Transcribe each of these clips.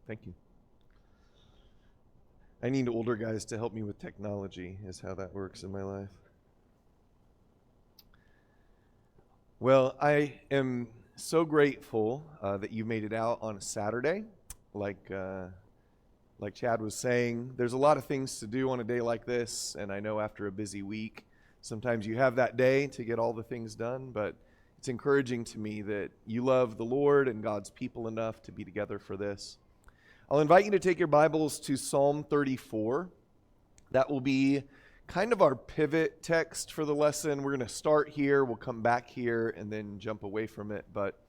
Thank you. I need older guys to help me with technology, is how that works in my life. Well, I am so grateful that you made it out on a Saturday. Like Chad was saying, there's a lot of things to do on a day like this, and I know after a busy week, sometimes you have that day to get all the things done, but it's encouraging to me that you love the Lord and God's people enough to be together for this. I'll invite you to take your Bibles to Psalm 34. That will be kind of our pivot text for the lesson. We're going to start here, we'll come back here, and then jump away from it. But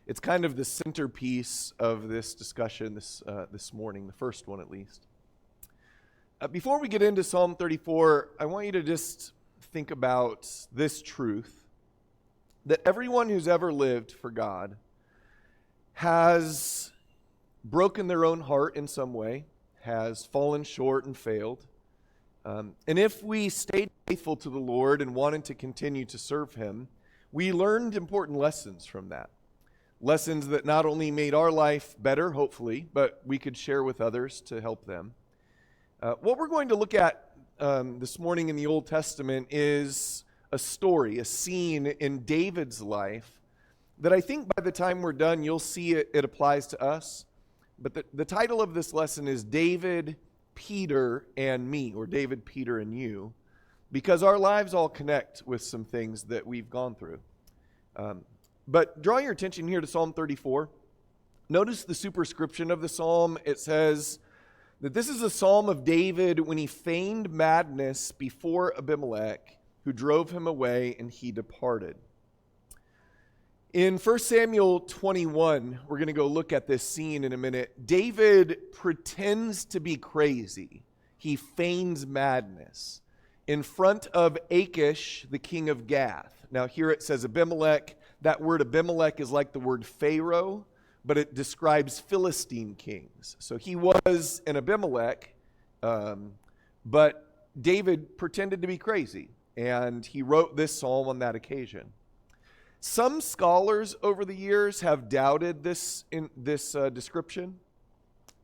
it's kind of the centerpiece of this discussion this morning, the first one at least. Before we get into Psalm 34, I want you to just think about this truth, that everyone who's ever lived for God has broken their own heart in some way, has fallen short and failed. And if we stayed faithful to the Lord and wanted to continue to serve Him, we learned important lessons from that. Lessons that not only made our life better, hopefully, but we could share with others to help them. What we're going to look at this morning in the Old Testament is a story, a scene in David's life that I think by the time we're done, you'll see it applies to us. But the title of this lesson is David, Peter, and Me, or David, Peter, and You, because our lives all connect with some things that we've gone through. But draw your attention here to Psalm 34. Notice the superscription of the psalm. It says that this is a psalm of David when he feigned madness before Abimelech, who drove him away, and he departed. In 1 Samuel 21, we're going to go look at this scene in a minute. David pretends to be crazy. He feigns madness in front of Achish, the king of Gath. Now here it says Abimelech. That word Abimelech is like the word Pharaoh, but it describes Philistine kings. So he was an Abimelech, but David pretended to be crazy, and he wrote this psalm on that occasion. Some scholars over the years have doubted this description,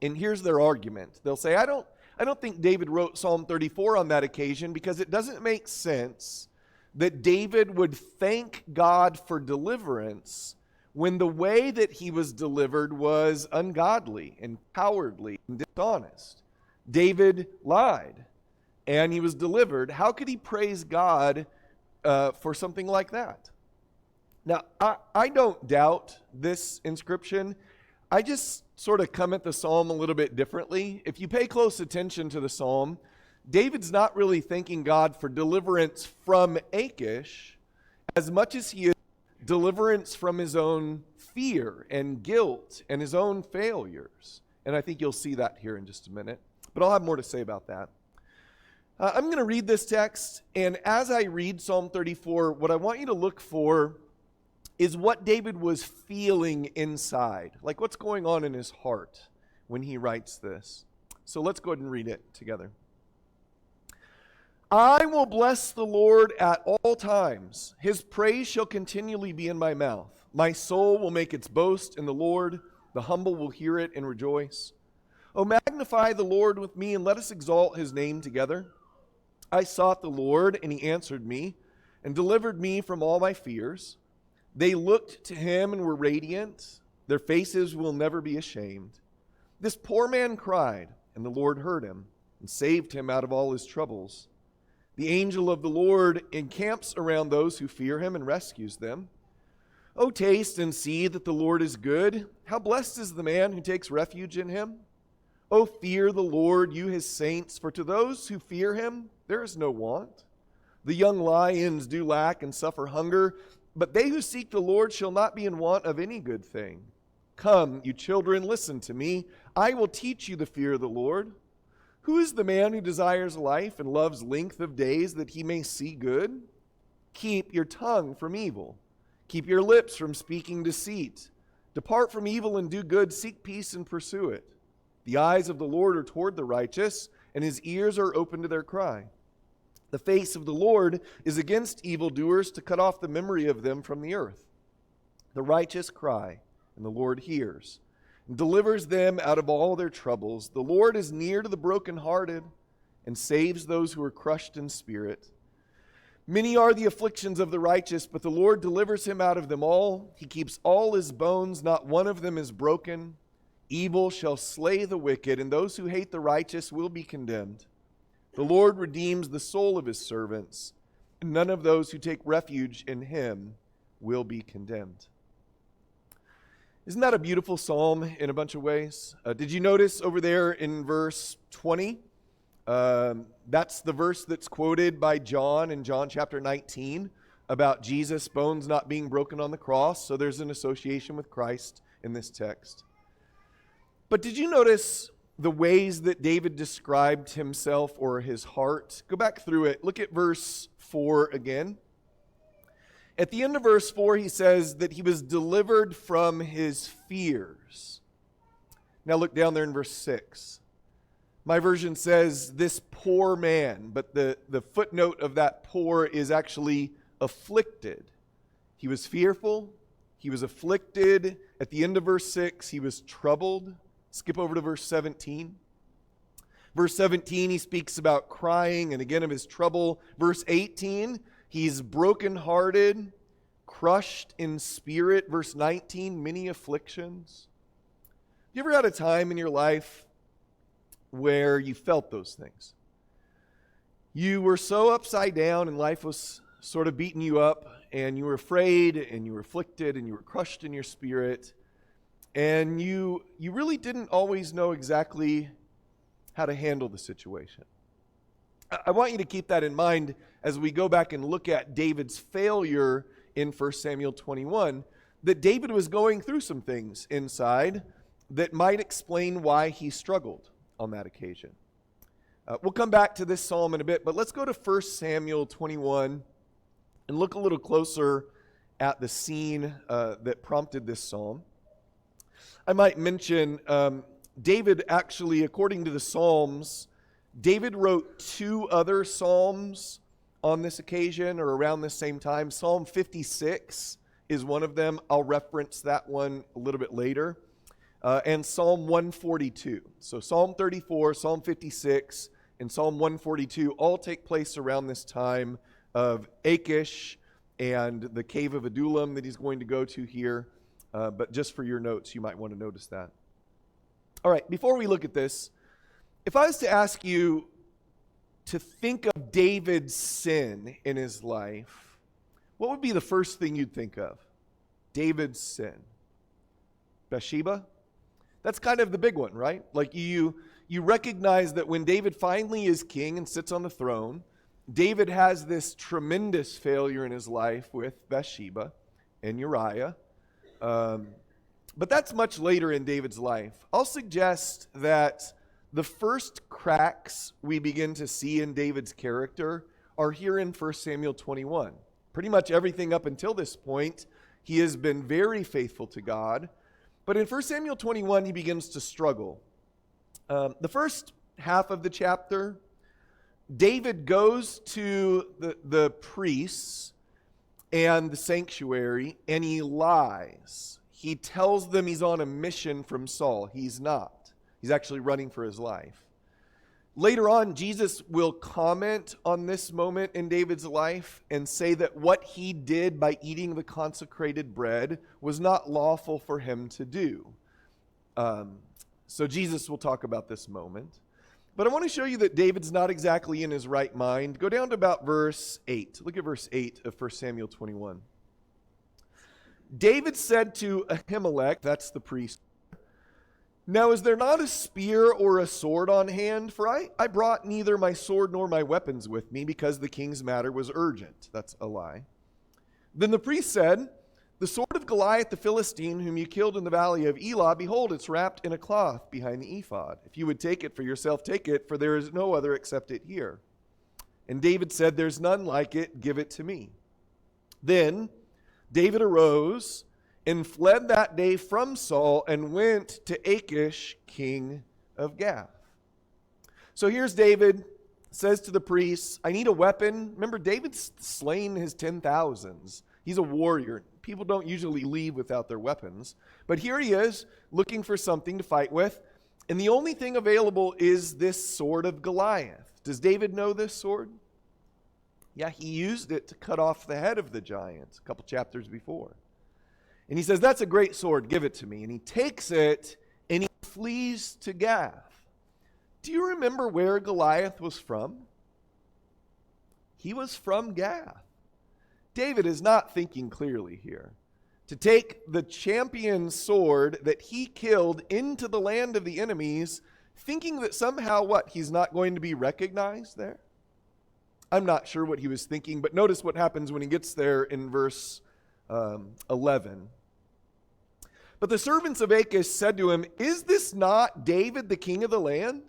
and here's their argument. They'll say, I don't think David wrote Psalm 34 on that occasion because it doesn't make sense that David would thank God for deliverance when the way that he was delivered was ungodly and cowardly and dishonest. David lied, and he was delivered. How could he praise God for something like that? Now, I don't doubt this inscription. I just sort of come at the psalm a little bit differently. If you pay close attention to the psalm, David's not really thanking God for deliverance from Achish as much as he is deliverance from his own fear and guilt and his own failures. And I think you'll see that here in just a minute. But I'll have more to say about that. I'm going to read this text, and as I read Psalm 34, what I want you to look for is what David was feeling inside, like what's going on in his heart when he writes this. So let's go ahead and read it together. I will bless the Lord at all times. His praise shall continually be in my mouth. My soul will make its boast in the Lord. The humble will hear it and rejoice. Oh, magnify the Lord with me, and let us exalt his name together. I sought the Lord, and he answered me and delivered me from all my fears. They looked to him and were radiant. Their faces will never be ashamed. This poor man cried, and the Lord heard him and saved him out of all his troubles. The angel of the Lord encamps around those who fear him and rescues them. Oh, taste and see that the Lord is good. How blessed is the man who takes refuge in him. Oh, fear the Lord, you his saints, for to those who fear him there is no want. The young lions do lack and suffer hunger, but they who seek the Lord shall not be in want of any good thing. Come, you children, listen to me. I will teach you the fear of the Lord. Who is the man who desires life and loves length of days that he may see good? Keep your tongue from evil. Keep your lips from speaking deceit. Depart from evil and do good. Seek peace and pursue it. The eyes of the Lord are toward the righteous, and his ears are open to their cry. The face of the Lord is against evildoers, to cut off the memory of them from the earth. The righteous cry, and the Lord hears, and delivers them out of all their troubles. The Lord is near to the brokenhearted and saves those who are crushed in spirit. Many are the afflictions of the righteous, but the Lord delivers him out of them all. He keeps all his bones, not one of them is broken. Evil shall slay the wicked, and those who hate the righteous will be condemned. The Lord redeems the soul of his servants, and none of those who take refuge in him will be condemned. Isn't that a beautiful psalm in a bunch of ways? Did you notice over there in verse 20? That's the verse that's quoted by John in John chapter 19 about Jesus' bones not being broken on the cross. So there's an association with Christ in this text. But did you notice the ways that David described himself or his heart? Go back through it. Look at verse 4 again. At the end of verse 4, he says that he was delivered from his fears. Now look down there in verse 6. My version says this poor man, but the footnote of that poor is actually afflicted. He was fearful. He was afflicted. At the end of verse 6, he was troubled. Skip over to verse 17. Verse 17, he speaks about crying and again of his trouble. Verse 18, he's brokenhearted, crushed in spirit. Verse 19, many afflictions. You ever had a time in your life where you felt those things? You were so upside down and life was sort of beating you up, and you were afraid and you were afflicted and you were crushed in your spirit, and you really didn't always know exactly how to handle the situation. I want you to keep that in mind as we go back and look at David's failure in 1 Samuel 21, that David was going through some things inside that might explain why he struggled on that occasion. We'll come back to this psalm in a bit, but let's go to 1 Samuel 21 and look a little closer at the scene that prompted this psalm. I might mention David actually, according to the Psalms, David wrote 2 other psalms on this occasion or around this same time. Psalm 56 is one of them. I'll reference that one a little bit later. And Psalm 142. So Psalm 34, Psalm 56, and Psalm 142 all take place around this time of Achish and the cave of Adullam that he's going to go to here. But just for your notes, you might want to notice that. All right, before we look at this, if I was to ask you to think of David's sin in his life, what would be the first thing you'd think of? David's sin. Bathsheba? That's kind of the big one, right? Like you recognize that when David finally is king and sits on the throne, David has this tremendous failure in his life with Bathsheba and Uriah. But that's much later in David's life. I'll suggest that the first cracks we begin to see in David's character are here in 1 Samuel 21. Pretty much everything up until this point, he has been very faithful to God. But in 1 Samuel 21, he begins to struggle. The first half of the chapter, David goes to the priests and the sanctuary, and he lies. He tells them he's on a mission from Saul. He's not. He's actually running for his life. Later on, Jesus will comment on this moment in David's life and say that what he did by eating the consecrated bread was not lawful for him to do. So Jesus will talk about this moment. But I want to show you that David's not exactly in his right mind. Go down to about verse 8. Look at verse 8 of 1 Samuel 21. David said to Ahimelech, that's the priest, "Now is there not a spear or a sword on hand? For I brought neither my sword nor my weapons with me, because the king's matter was urgent." That's a lie. Then the priest said, "The sword of Goliath the Philistine, whom you killed in the valley of Elah, behold, it's wrapped in a cloth behind the ephod. If you would take it for yourself, take it, for there is no other except it here." And David said, "There's none like it, give it to me." Then David arose and fled that day from Saul and went to Achish, king of Gath. So here's David, says to the priests, "I need a weapon." Remember, David's slain his 10,000s. He's a warrior. People don't usually leave without their weapons. But here he is, looking for something to fight with. And the only thing available is this sword of Goliath. Does David know this sword? Yeah, he used it to cut off the head of the giant a couple chapters before. And he says, that's a great sword, give it to me. And he takes it and he flees to Gath. Do you remember where Goliath was from? He was from Gath. David is not thinking clearly here. To take the champion sword that he killed into the land of the enemies, thinking that somehow what? He's not going to be recognized there? I'm not sure what he was thinking, but notice what happens when he gets there in verse 11. But the servants of Achish said to him, is this not David, the king of the land?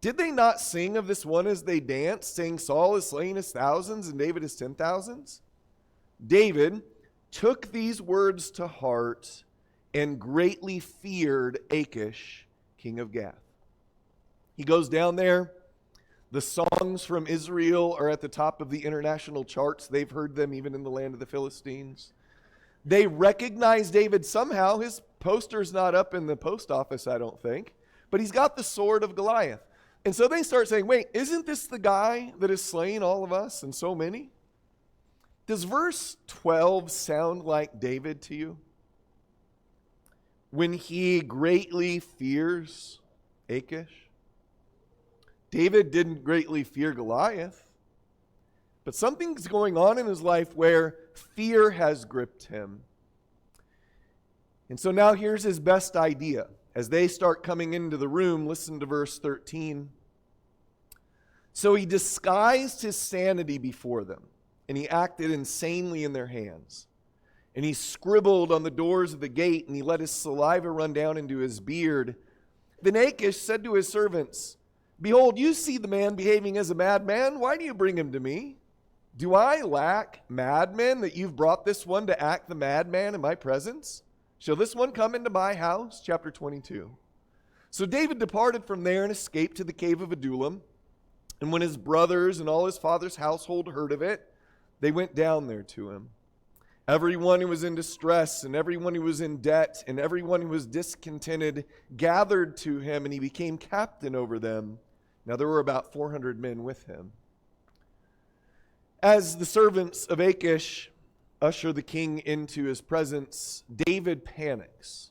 Did they not sing of this one as they danced, saying, Saul is slain his thousands and David his 10,000s? David took these words to heart and greatly feared Achish, king of Gath. He goes down there. The songs from Israel are at the top of the international charts. They've heard them even in the land of the Philistines. They recognize David somehow. His poster's not up in the post office, I don't think. But he's got the sword of Goliath. And so they start saying, wait, isn't this the guy that has slain all of us and so many? Does verse 12 sound like David to you? When he greatly fears Achish? David didn't greatly fear Goliath, but something's going on in his life where fear has gripped him. And so now here's his best idea. As they start coming into the room, listen to verse 13. So he disguised his sanity before them, and he acted insanely in their hands. And he scribbled on the doors of the gate, and he let his saliva run down into his beard. Then Achish said to his servants, behold, you see the man behaving as a madman. Why do you bring him to me? Do I lack madmen that you've brought this one to act the madman in my presence? Shall this one come into my house? Chapter 22. So David departed from there and escaped to the cave of Adullam. And when his brothers and all his father's household heard of it, they went down there to him. Everyone who was in distress and everyone who was in debt and everyone who was discontented gathered to him, and he became captain over them. Now there were about 400 men with him. As the servants of Achish usher the king into his presence, David panics.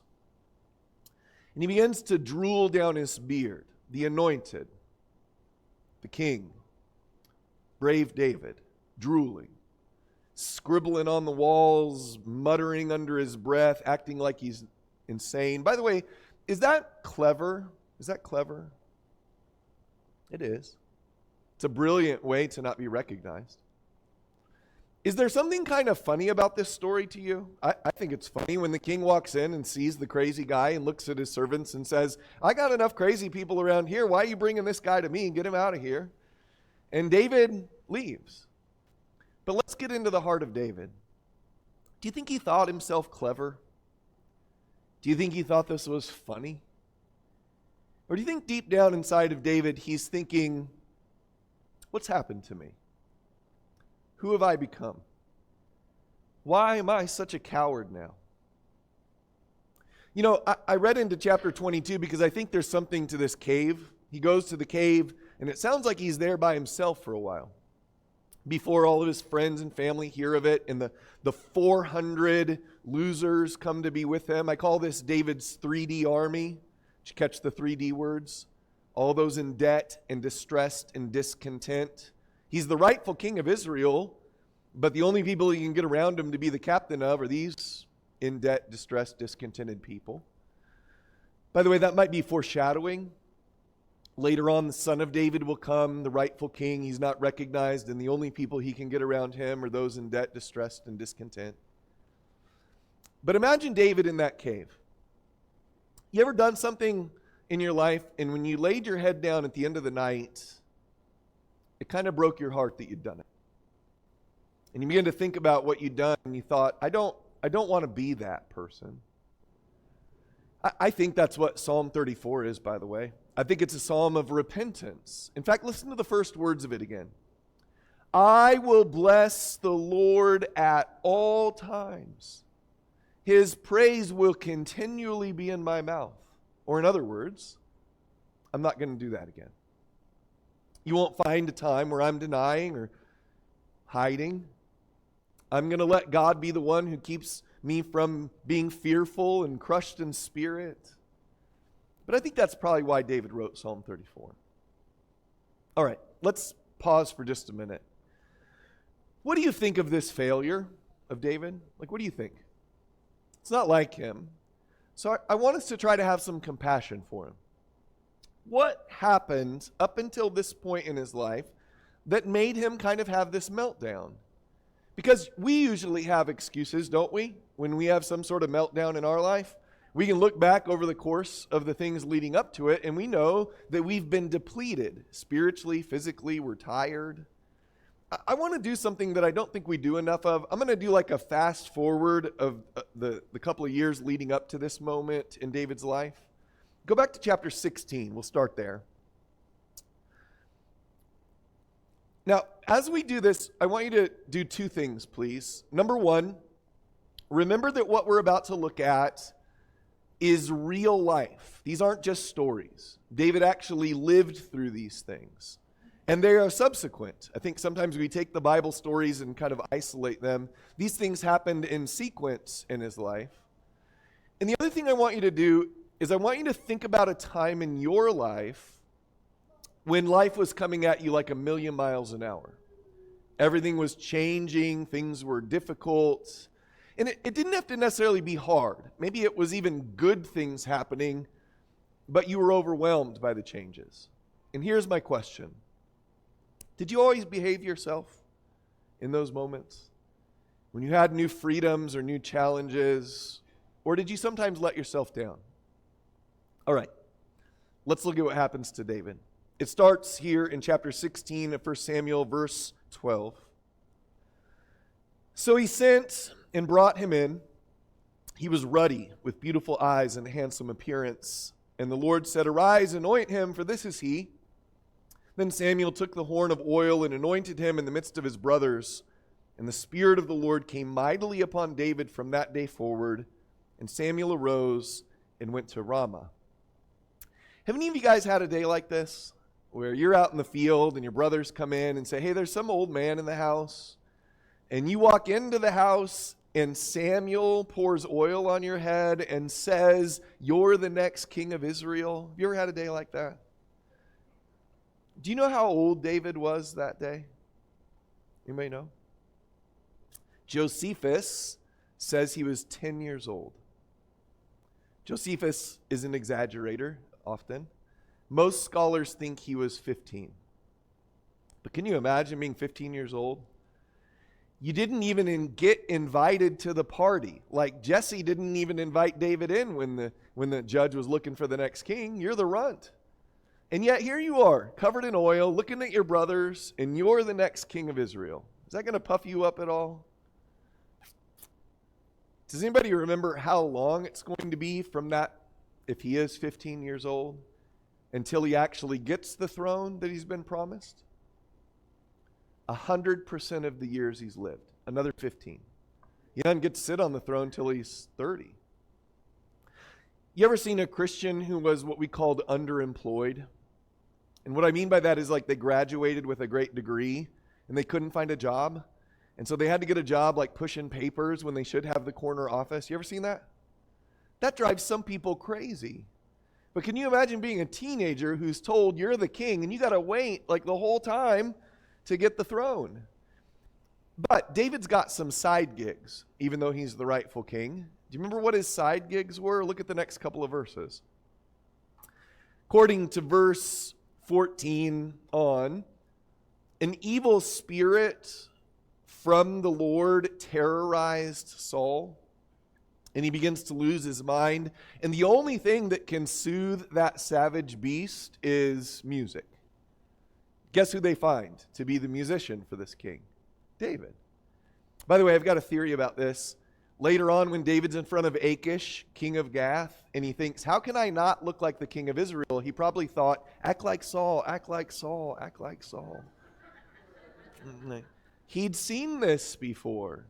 And he begins to drool down his beard. The anointed, the king, brave David, drooling, scribbling on the walls, muttering under his breath, acting like he's insane. By the way, is that clever? Is that clever? It is. It's a brilliant way to not be recognized. Is there something kind of funny about this story to you? I think it's funny when the king walks in and sees the crazy guy and looks at his servants and says, I got enough crazy people around here. Why are you bringing this guy to me and get him out of here? And David leaves. But let's get into the heart of David. Do you think he thought himself clever? Do you think he thought this was funny? Or do you think deep down inside of David, he's thinking, what's happened to me? Who have I become? Why am I such a coward now? You know, I read into chapter 22 because I think there's something to this cave. He goes to the cave, and it sounds like he's there by himself for a while, before all of his friends and family hear of it, and the 400 losers come to be with him. I call this David's 3D army. Did you catch the 3D words? All those in debt and distressed and discontent. He's the rightful king of Israel, but the only people he can get around him to be the captain of are these in debt, distressed, discontented people. By the way, that might be foreshadowing. Later on, the son of David will come, the rightful king. He's not recognized, and the only people he can get around him are those in debt, distressed, and discontent. But imagine David in that cave. You ever done something in your life, and when you laid your head down at the end of the night, it kind of broke your heart that you'd done it. And you began to think about what you'd done, and you thought, I don't want to be that person. I think that's what Psalm 34 is, by the way. I think it's a psalm of repentance. In fact, listen to the first words of it again. I will bless the Lord at all times. his praise will continually be in my mouth. Or in other words, I'm not going to do that again. You won't find a time where I'm denying or hiding. I'm going to let God be the one who keeps me from being fearful and crushed in spirit. But I think that's probably why David wrote Psalm 34. All right, let's pause for just a minute. What do you think of this failure of David? Like, what do you think? It's not like him. So I want us to try to have some compassion for him. What happened up until this point in his life that made him kind of have this meltdown? Because we usually have excuses, don't we? When we have some sort of meltdown in our life, we can look back over the course of the things leading up to it, and we know that we've been depleted spiritually, physically, we're tired. I want to do something that I don't think we do enough of. I'm going to do like a fast forward of the couple of years leading up to this moment in David's life. Go back to chapter 16. We'll start there. Now, as we do this, I want you to do two things, please. Number one, remember that what we're about to look at is real life. These aren't just stories. David actually lived through these things. And they are subsequent. I think sometimes we take the Bible stories and kind of isolate them. These things happened in sequence in his life. And the other thing I want you to do is I want you to think about a time in your life when life was coming at you like a million miles an hour. Everything was changing, things were difficult, and it didn't have to necessarily be hard. Maybe it was even good things happening, but you were overwhelmed by the changes. And here's my question. Did you always behave yourself in those moments? When you had new freedoms or new challenges, or did you sometimes let yourself down? All right, let's look at what happens to David. It starts here in chapter 16 of 1 Samuel, verse 12. So he sent and brought him in. He was ruddy, with beautiful eyes and handsome appearance. And the Lord said, "Arise, anoint him, for this is he." Then Samuel took the horn of oil and anointed him in the midst of his brothers. And the Spirit of the Lord came mightily upon David from that day forward. And Samuel arose and went to Ramah. Have any of you guys had a day like this, where you're out in the field and your brothers come in and say, "Hey, there's some old man in the house." And you walk into the house and Samuel pours oil on your head and says, "You're the next king of Israel." Have you ever had a day like that? Do you know how old David was that day? Anybody know? Josephus says he was 10 years old. Josephus is an exaggerator often. Most scholars think he was 15. But can you imagine being 15 years old? You didn't even get invited to the party. Like Jesse didn't even invite David in when the judge was looking for the next king. You're the runt. And yet here you are, covered in oil, looking at your brothers, and you're the next king of Israel. Is that going to puff you up at all? Does anybody remember how long it's going to be from that, if he is 15 years old, until he actually gets the throne that he's been promised? 100% of the years he's lived, another 15. He doesn't get to sit on the throne till he's 30. You ever seen a Christian who was what we called underemployed? And what I mean by that is like they graduated with a great degree and they couldn't find a job. And so they had to get a job like pushing papers when they should have the corner office. You ever seen that? That drives some people crazy. But can you imagine being a teenager who's told you're the king and you got to wait like the whole time to get the throne? But David's got some side gigs, even though he's the rightful king. Do you remember what his side gigs were? Look at the next couple of verses. According to verse 14 on, an evil spirit from the Lord terrorized Saul, and he begins to lose his mind. And the only thing that can soothe that savage beast is music. Guess who they find to be the musician for this king? David. By the way, I've got a theory about this. Later on, when David's in front of Achish, king of Gath, and he thinks, how can I not look like the king of Israel? He probably thought, act like Saul, act like Saul, act like Saul. He'd seen this before.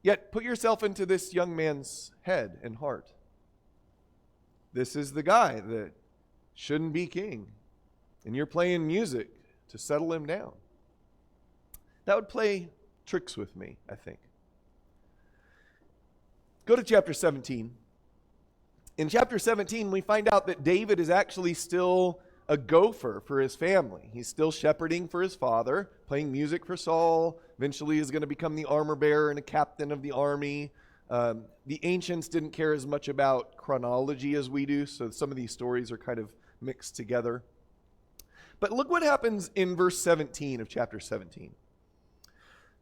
Yet put yourself into this young man's head and heart. This is the guy that shouldn't be king, and you're playing music to settle him down. That would play tricks with me, I think. Go to chapter 17. In chapter 17, we find out that David is actually still a gopher for his family. He's still shepherding for his father, playing music for Saul. Eventually is going to become the armor bearer and a captain of the army. The ancients didn't care as much about chronology as we do, so some of these stories are kind of mixed together. But look what happens in verse 17 of chapter 17.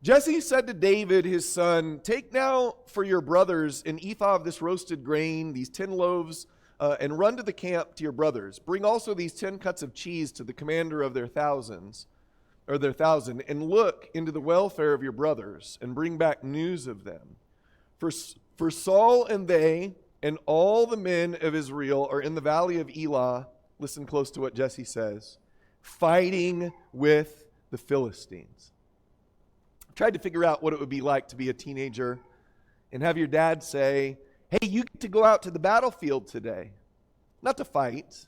Jesse said to David, his son, "Take now for your brothers an ephah of this roasted grain, these 10 loaves, and run to the camp to your brothers. Bring also these 10 cuts of cheese to the commander of their 1,000, and look into the welfare of your brothers, and bring back news of them. For Saul and they and all the men of Israel are in the valley of Elah," listen close to what Jesse says, "fighting with the Philistines." Tried to figure out what it would be like to be a teenager and have your dad say, "Hey, you get to go out to the battlefield today." Not to fight,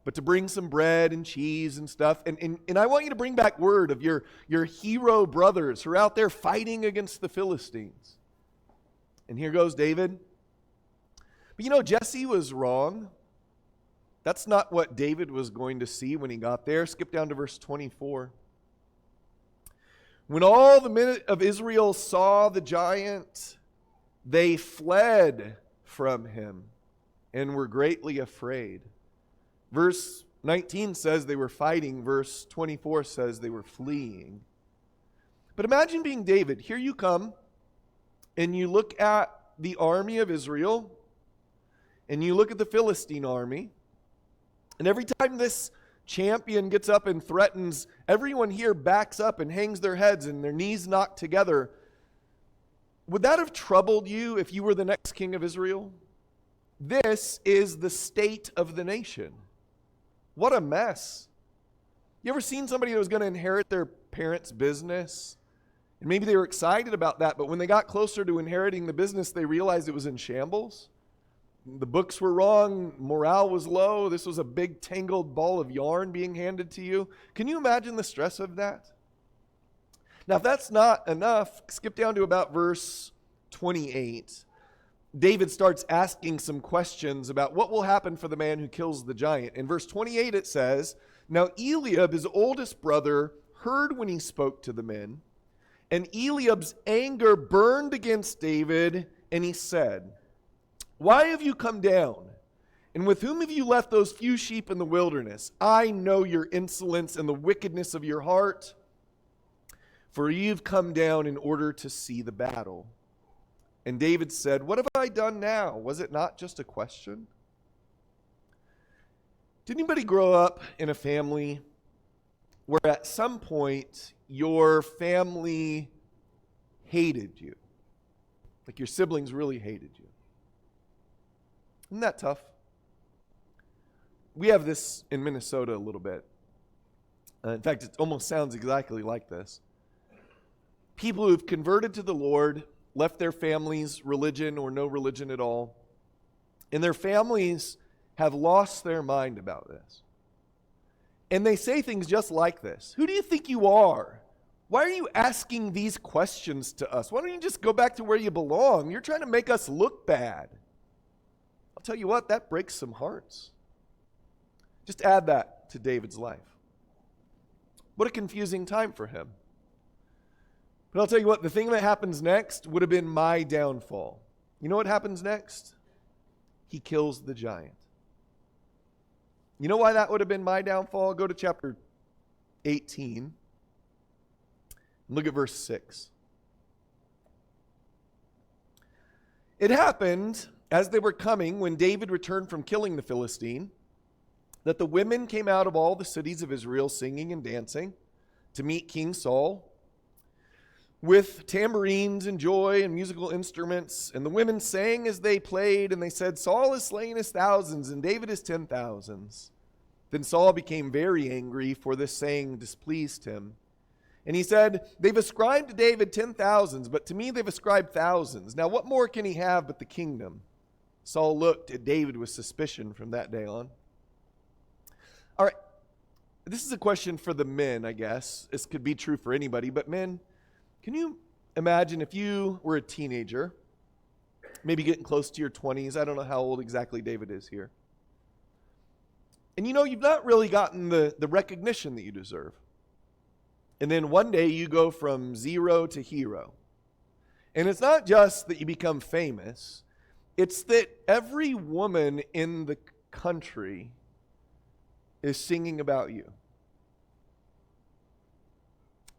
but to bring some bread and cheese and stuff. And I want you to bring back word of your hero brothers who are out there fighting against the Philistines. And here goes David. But Jesse was wrong. That's not what David was going to see when he got there. Skip down to verse 24. When all the men of Israel saw the giant, they fled from him and were greatly afraid. Verse 19 says they were fighting. Verse 24 says they were fleeing. But imagine being David. Here you come, and you look at the army of Israel, and you look at the Philistine army, and every time this champion gets up and threatens, everyone here backs up and hangs their heads and their knees knocked together. Would that have troubled you if you were the next king of Israel? This is the state of the nation. What a mess. You ever seen somebody that was going to inherit their parents' business? And maybe they were excited about that, but when they got closer to inheriting the business, they realized it was in shambles. The books were wrong, morale was low, this was a big tangled ball of yarn being handed to you. Can you imagine the stress of that? Now, if that's not enough, skip down to about verse 28. David starts asking some questions about what will happen for the man who kills the giant. In verse 28 it says, "Now Eliab, his oldest brother, heard when he spoke to the men, and Eliab's anger burned against David, and he said, 'Why have you come down? And with whom have you left those few sheep in the wilderness? I know your insolence and the wickedness of your heart, for you've come down in order to see the battle.' And David said, 'What have I done now? Was it not just a question?'" Did anybody grow up in a family where at some point your family hated you? Like your siblings really hated you? Isn't that tough? We have this in Minnesota a little bit. In fact, it almost sounds exactly like this. People who've converted to the Lord, left their families' religion or no religion at all, and their families have lost their mind about this. And they say things just like this. "Who do you think you are? Why are you asking these questions to us? Why don't you just go back to where you belong? You're trying to make us look bad." I'll tell you what, that breaks some hearts. Just add that to David's life. What a confusing time for him. But I'll tell you what, the thing that happens next would have been my downfall. You know what happens next? He kills the giant. You know why that would have been my downfall? Go to chapter 18. Look at verse 6. "It happened, as they were coming, when David returned from killing the Philistine, that the women came out of all the cities of Israel singing and dancing to meet King Saul with tambourines and joy and musical instruments. And the women sang as they played, and they said, 'Saul has slain his thousands, and David his 10,000s. Then Saul became very angry, for this saying displeased him. And he said, they've ascribed to David 10,000s, but to me they've ascribed thousands. Now what more can he have but the kingdom? Saul looked at David with suspicion from that day on. All right, this is a question for the men, I guess. This could be true for anybody, but men, can you imagine if you were a teenager, maybe getting close to your 20s? I don't know how old exactly David is here. And you've not really gotten the recognition that you deserve. And then one day you go from zero to hero. And it's not just that you become famous, it's that every woman in the country is singing about you.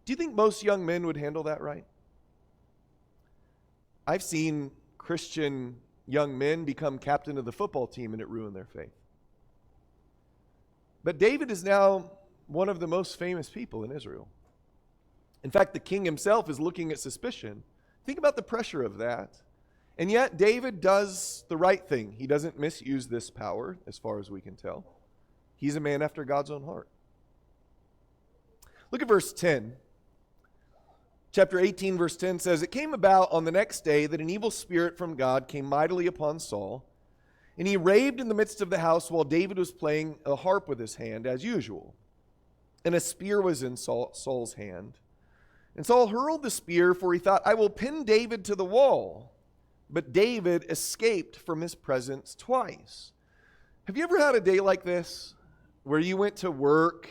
Do you think most young men would handle that right? I've seen Christian young men become captain of the football team and it ruined their faith. But David is now one of the most famous people in Israel. In fact, the king himself is looking at suspicion. Think about the pressure of that. And yet, David does the right thing. He doesn't misuse this power, as far as we can tell. He's a man after God's own heart. Look at verse 10. Chapter 18, verse 10 says, "It came about on the next day that an evil spirit from God came mightily upon Saul, and he raved in the midst of the house while David was playing a harp with his hand, as usual. And a spear was in Saul's hand. And Saul hurled the spear, for he thought, I will pin David to the wall. But David escaped from his presence twice." Have you ever had a day like this, where you went to work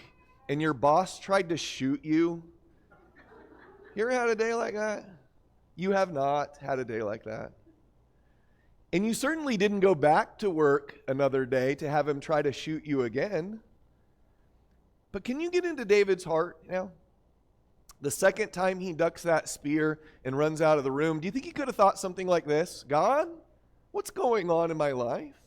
and your boss tried to shoot you? You ever had a day like that? You have not had a day like that. And you certainly didn't go back to work another day to have him try to shoot you again. But can you get into David's heart now? The second time he ducks that spear and runs out of the room, do you think he could have thought something like this? God, what's going on in my life?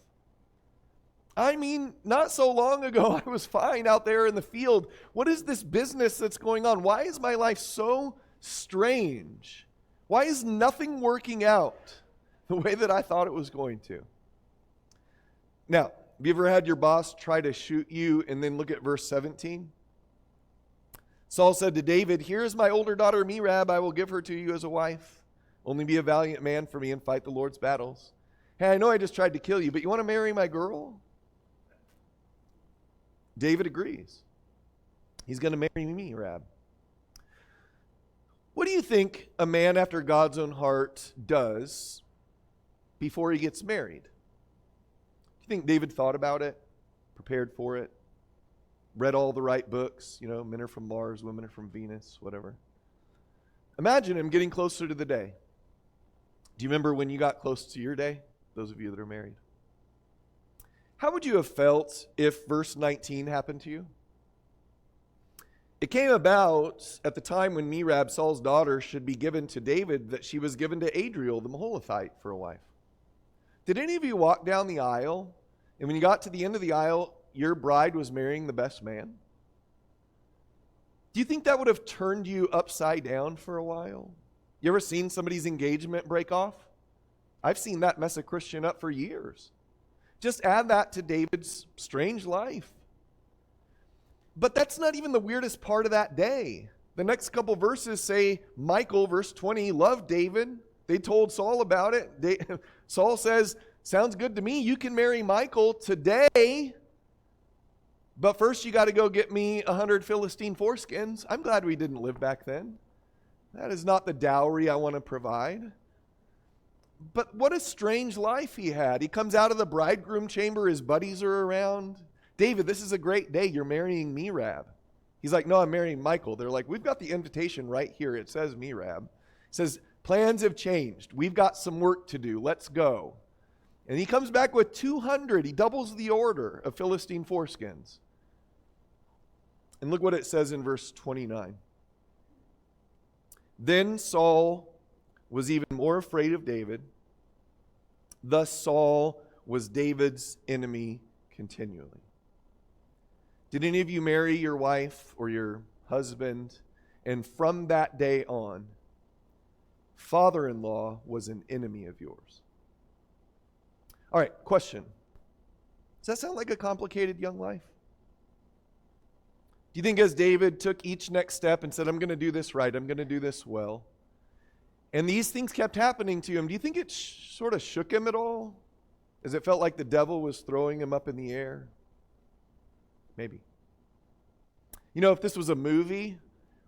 I mean, not so long ago I was fine out there in the field. What is this business that's going on? Why is my life so strange? Why is nothing working out the way that I thought it was going to? Now, have you ever had your boss try to shoot you? And then look at verse 17. Saul said to David, "Here is my older daughter Merab. I will give her to you as a wife. Only be a valiant man for me and fight the Lord's battles. Hey, I know I just tried to kill you, but you want to marry my girl?" David agrees. He's going to marry Merab. What do you think a man after God's own heart does before he gets married? Do you think David thought about it, prepared for it, read all the right books, men are from Mars, women are from Venus, whatever? Imagine him getting closer to the day. Do you remember when you got close to your day? Those of you that are married. How would you have felt if verse 19 happened to you? It came about at the time when Merab, Saul's daughter, should be given to David, that she was given to Adriel the Maholathite for a wife. Did any of you walk down the aisle, and when you got to the end of the aisle, your bride was marrying the best man? Do you think that would have turned you upside down for a while? You ever seen somebody's engagement break off? I've seen that mess a Christian up for years. Just add that to David's strange life. But that's not even the weirdest part of that day. The next couple verses say Michal, verse 20, loved David. They told Saul about it. Saul says, "Sounds good to me. You can marry Michal today. But first you got to go get me 100 Philistine foreskins." I'm glad we didn't live back then. That is not the dowry I want to provide. But what a strange life he had. He comes out of the bridegroom chamber. His buddies are around. "David, this is a great day. You're marrying Merab." He's like, "No, I'm marrying Michal." They're like, "We've got the invitation right here. It says Merab." It says, "Plans have changed. We've got some work to do. Let's go." And he comes back with 200. He doubles the order of Philistine foreskins. And look what it says in verse 29. "Then Saul was even more afraid of David. Thus Saul was David's enemy continually." Did any of you marry your wife or your husband, and from that day on, father-in-law was an enemy of yours? All right, question. Does that sound like a complicated young life? Do you think as David took each next step and said, I'm going to do this right, I'm going to do this well, and these things kept happening to him, do you think it sort of shook him at all? As it felt like the devil was throwing him up in the air? Maybe. You know, if this was a movie,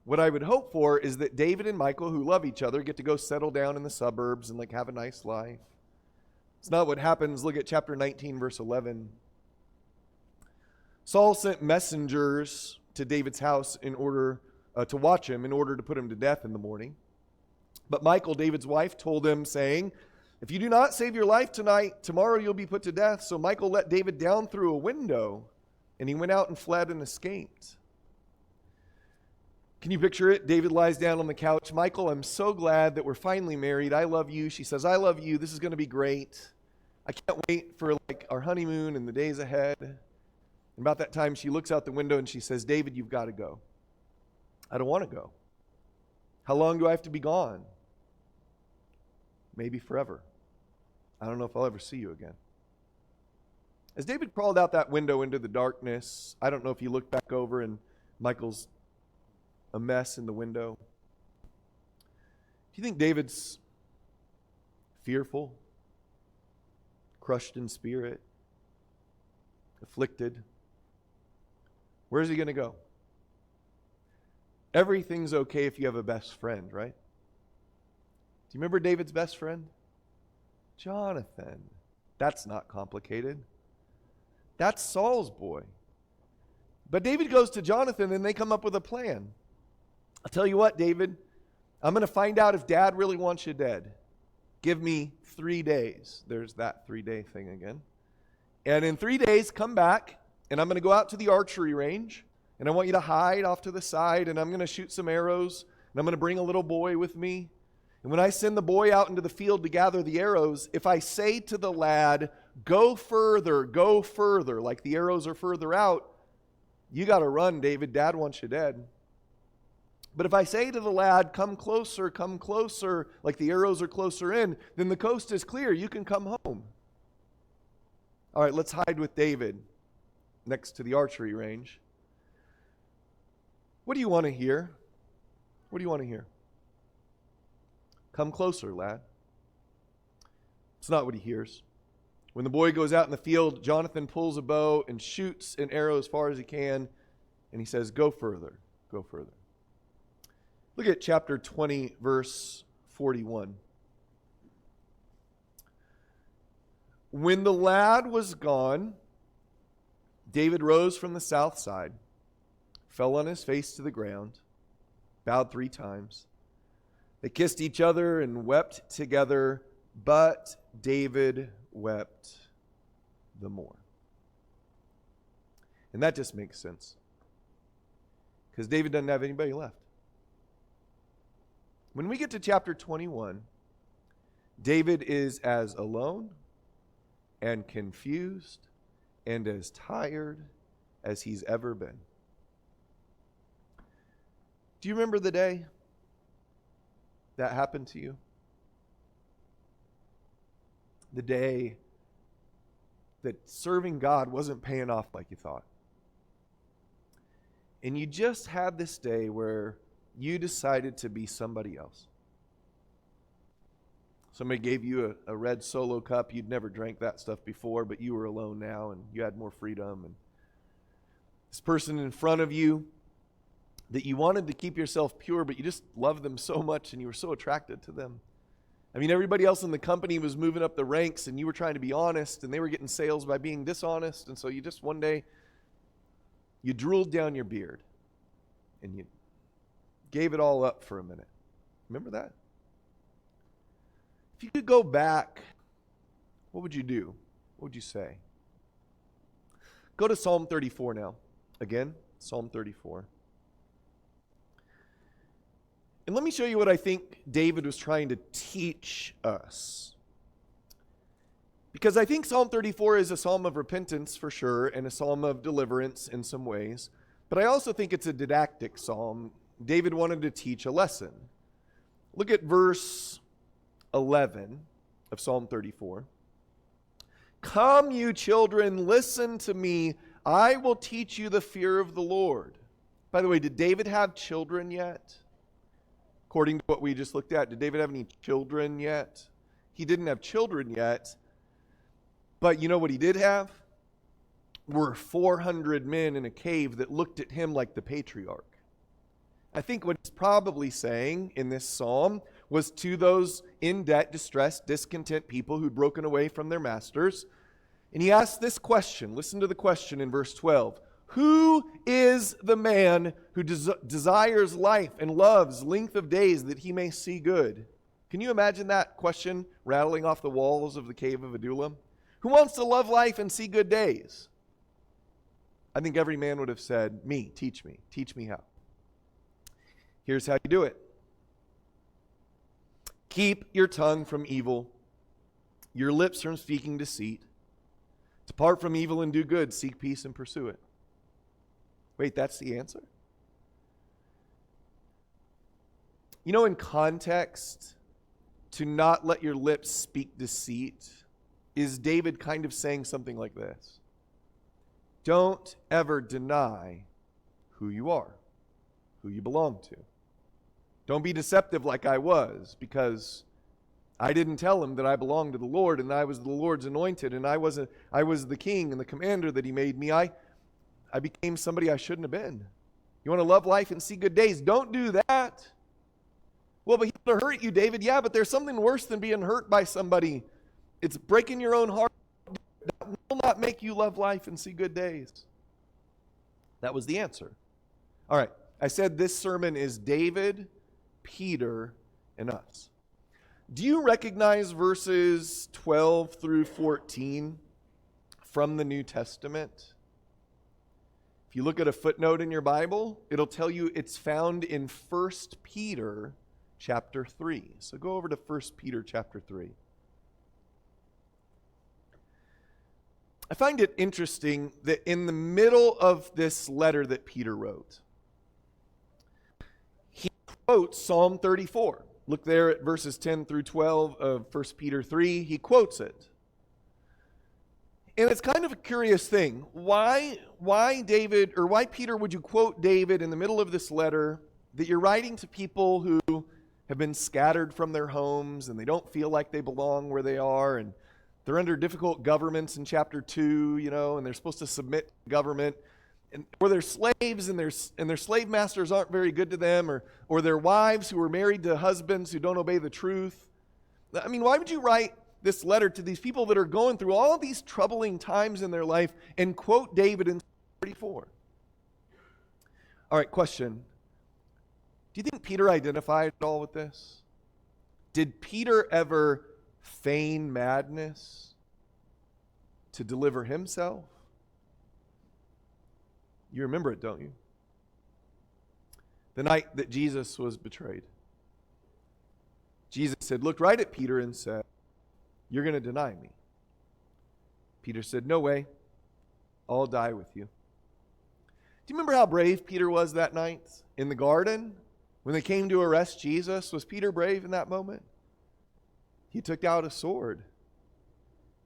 what I would hope for is that David and Michal, who love each other, get to go settle down in the suburbs and like have a nice life. It's not what happens. Look at chapter 19, verse 11. Saul sent messengers to David's house in order to watch him, in order to put him to death in the morning. But Michal, David's wife, told him, saying, if you do not save your life tonight, tomorrow you'll be put to death. So Michal let David down through a window, and he went out and fled and escaped. Can you picture it? David lies down on the couch. Michal, I'm so glad that we're finally married. I love you. She says, I love you. This is going to be great. I can't wait for like our honeymoon and the days ahead. And about that time, she looks out the window and she says, David, you've got to go. I don't want to go. How long do I have to be gone? Maybe forever. I don't know if I'll ever see you again. As David crawled out that window into the darkness, I don't know if he looked back over and Michal's a mess in the window. Do you think David's fearful, crushed in spirit, afflicted? Where's he going to go? Everything's okay if you have a best friend, right? Do you remember David's best friend? Jonathan. That's not complicated. That's Saul's boy. But David goes to Jonathan and they come up with a plan. I'll tell you what, David, I'm going to find out if Dad really wants you dead. Give me 3 days. There's that 3-day thing again. And in 3 days, come back, and I'm going to go out to the archery range, and I want you to hide off to the side, and I'm going to shoot some arrows, and I'm going to bring a little boy with me. And when I send the boy out into the field to gather the arrows, if I say to the lad, go further, like the arrows are further out, you got to run, David. Dad wants you dead. But if I say to the lad, come closer, like the arrows are closer in, then the coast is clear. You can come home. All right, let's hide with David next to the archery range. What do you want to hear? What do you want to hear? Come closer, lad. It's not what he hears. When the boy goes out in the field, Jonathan pulls a bow and shoots an arrow as far as he can, and he says, go further, go further. Look at chapter 20, verse 41. When the lad was gone, David rose from the south side, fell on his face to the ground, bowed 3 times. They kissed each other and wept together, but David wept the more. And that just makes sense, because David doesn't have anybody left. When we get to chapter 21, David is as alone and confused and as tired as he's ever been. Do you remember the day that happened to you? The day that serving God wasn't paying off like you thought. And you just had this day where you decided to be somebody else. Somebody gave you a red Solo cup. You'd never drank that stuff before, but you were alone now and you had more freedom. And this person in front of you that you wanted to keep yourself pure, but you just loved them so much and you were so attracted to them. I mean, everybody else in the company was moving up the ranks and you were trying to be honest and they were getting sales by being dishonest. And so you just one day, you drooled down your beard and you gave it all up for a minute. Remember that? If you could go back, what would you do? What would you say? Go to Psalm 34 now. Again, Psalm 34. And let me show you what I think David was trying to teach us. Because I think Psalm 34 is a psalm of repentance for sure, and a psalm of deliverance in some ways. But I also think it's a didactic psalm. David wanted to teach a lesson. Look at verse 11 of Psalm 34. Come, you children, listen to me. I will teach you the fear of the Lord. By the way, did David have children yet? According to what we just looked at, did David have any children yet? He didn't have children yet. But you know what he did have? Were 400 men in a cave that looked at him like the patriarch. I think what he's probably saying in this psalm was to those in debt, distressed, discontent people who'd broken away from their masters. And he asked this question. Listen to the question in verse 12. Who is the man who desires life and loves length of days that he may see good? Can you imagine that question rattling off the walls of the cave of Adullam? Who wants to love life and see good days? I think every man would have said, me, teach me how. Here's how you do it. Keep your tongue from evil, your lips from speaking deceit. Depart from evil and do good, seek peace and pursue it. Wait, that's the answer? You know, in context, to not let your lips speak deceit is David kind of saying something like this. Don't ever deny who you are, who you belong to. Don't be deceptive like I was, because I didn't tell him that I belonged to the Lord and I was the Lord's anointed and I was the king and the commander that he made me. I became somebody I shouldn't have been. You want to love life and see good days? Don't do that. Well, but he'll hurt you, David. Yeah, but there's something worse than being hurt by somebody. It's breaking your own heart. That will not make you love life and see good days. That was the answer. All right. I said this sermon is David, Peter, and us. Do you recognize verses 12 through 14 from the New Testament? If you look at a footnote in your Bible, it'll tell you it's found in 1 Peter chapter 3. So go over to 1 Peter chapter 3. I find it interesting that in the middle of this letter that Peter wrote, he quotes Psalm 34. Look there at verses 10 through 12 of 1 Peter 3. He quotes it. And it's kind of a curious thing. Why David, or why Peter would you quote David in the middle of this letter that you're writing to people who have been scattered from their homes and they don't feel like they belong where they are, and they're under difficult governments in chapter 2, and they're supposed to submit to government, or they're slaves and their slave masters aren't very good to them, or their wives who are married to husbands who don't obey the truth. I mean, why would you write this letter to these people that are going through all of these troubling times in their life and quote David in 34? All right, question. Do you think Peter identified at all with this? Did Peter ever feign madness to deliver himself? You remember it, don't you? The night that Jesus was betrayed. Jesus looked right at Peter and said, "You're going to deny me." Peter said, "No way. I'll die with you." Do you remember how brave Peter was that night in the garden when they came to arrest Jesus? Was Peter brave in that moment? He took out a sword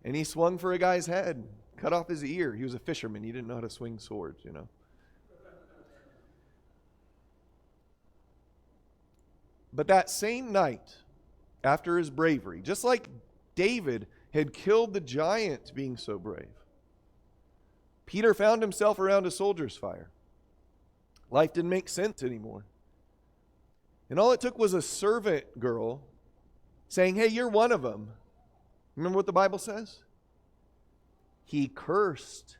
and he swung for a guy's head, cut off his ear. He was a fisherman. He didn't know how to swing swords, But that same night, after his bravery, just like David had killed the giant being so brave, Peter found himself around a soldier's fire. Life didn't make sense anymore. And all it took was a servant girl saying, "Hey, you're one of them." Remember what the Bible says? He cursed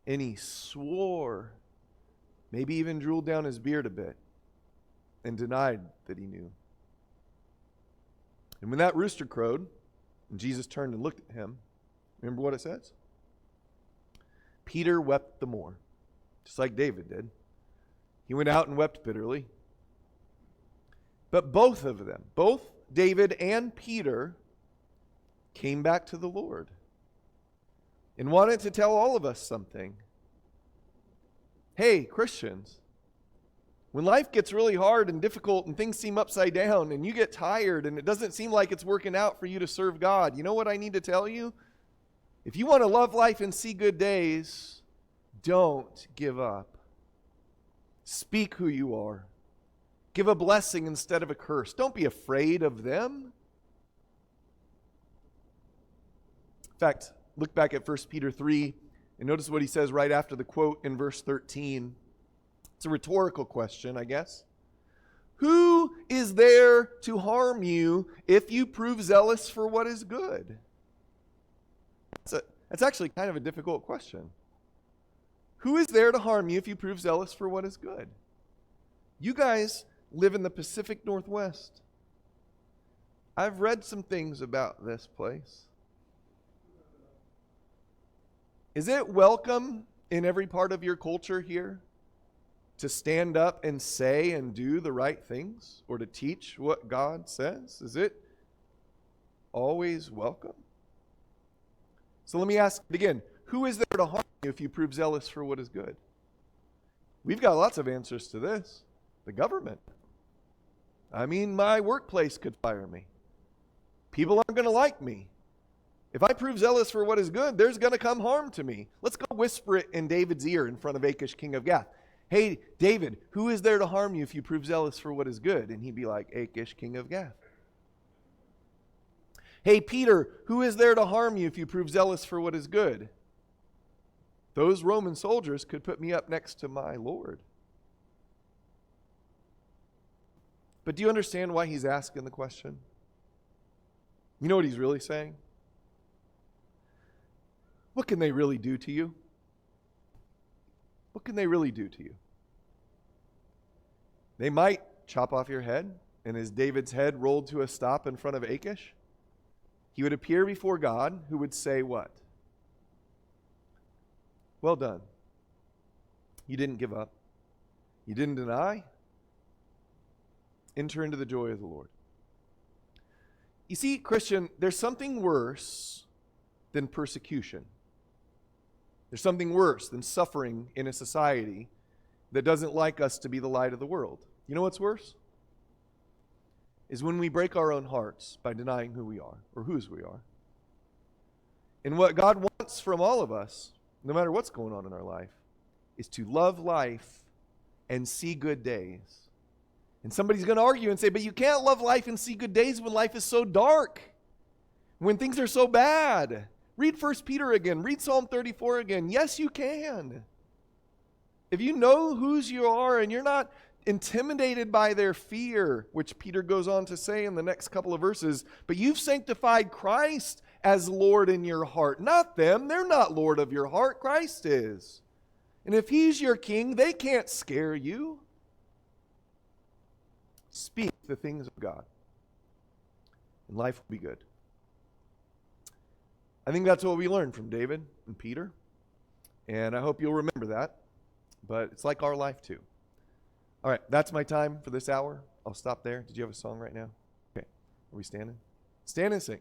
and he swore, maybe even drooled down his beard a bit, and denied that he knew. And when that rooster crowed, and Jesus turned and looked at him, remember what it says? Peter wept the more, just like David did. He went out and wept bitterly. But both of them, both David and Peter, came back to the Lord and wanted to tell all of us something. Hey, Christians, when life gets really hard and difficult and things seem upside down and you get tired and it doesn't seem like it's working out for you to serve God, you know what I need to tell you? If you want to love life and see good days, don't give up. Speak who you are. Give a blessing instead of a curse. Don't be afraid of them. In fact, look back at 1 Peter 3 and notice what he says right after the quote in verse 13. It's a rhetorical question, I guess. Who is there to harm you if you prove zealous for what is good? That's actually kind of a difficult question. Who is there to harm you if you prove zealous for what is good? You guys live in the Pacific Northwest. I've read some things about this place. Is it welcome in every part of your culture here to stand up and say and do the right things or to teach what God says? Is it always welcome? So let me ask it again. Who is there to harm you if you prove zealous for what is good? We've got lots of answers to this. The government. I mean, my workplace could fire me. People aren't going to like me. If I prove zealous for what is good, there's going to come harm to me. Let's go whisper it in David's ear in front of Achish, king of Gath. Hey, David, who is there to harm you if you prove zealous for what is good? And he'd be like, Achish, king of Gath. Hey, Peter, who is there to harm you if you prove zealous for what is good? Those Roman soldiers could put me up next to my Lord. But do you understand why he's asking the question? You know what he's really saying? What can they really do to you? What can they really do to you? They might chop off your head, and as David's head rolled to a stop in front of Achish, he would appear before God, who would say what? Well done. You didn't give up. You didn't deny. Enter into the joy of the Lord. You see, Christian, there's something worse than persecution. There's something worse than suffering in a society that doesn't like us to be the light of the world. You know what's worse? Is when we break our own hearts by denying who we are or whose we are. And what God wants from all of us, no matter what's going on in our life, is to love life and see good days. And somebody's going to argue and say, but you can't love life and see good days when life is so dark, when things are so bad. Read 1 Peter again. Read Psalm 34 again. Yes, you can. If you know whose you are and you're not intimidated by their fear, which Peter goes on to say in the next couple of verses, but you've sanctified Christ as Lord in your heart. Not them. They're not Lord of your heart. Christ is. And if he's your king, they can't scare you. Speak the things of God, and life will be good. I think that's what we learned from David and Peter, and I hope you'll remember that, but it's like our life too. All right, that's my time for this hour. I'll stop there. Did you have a song right now? Okay, are we standing? Stand and sing.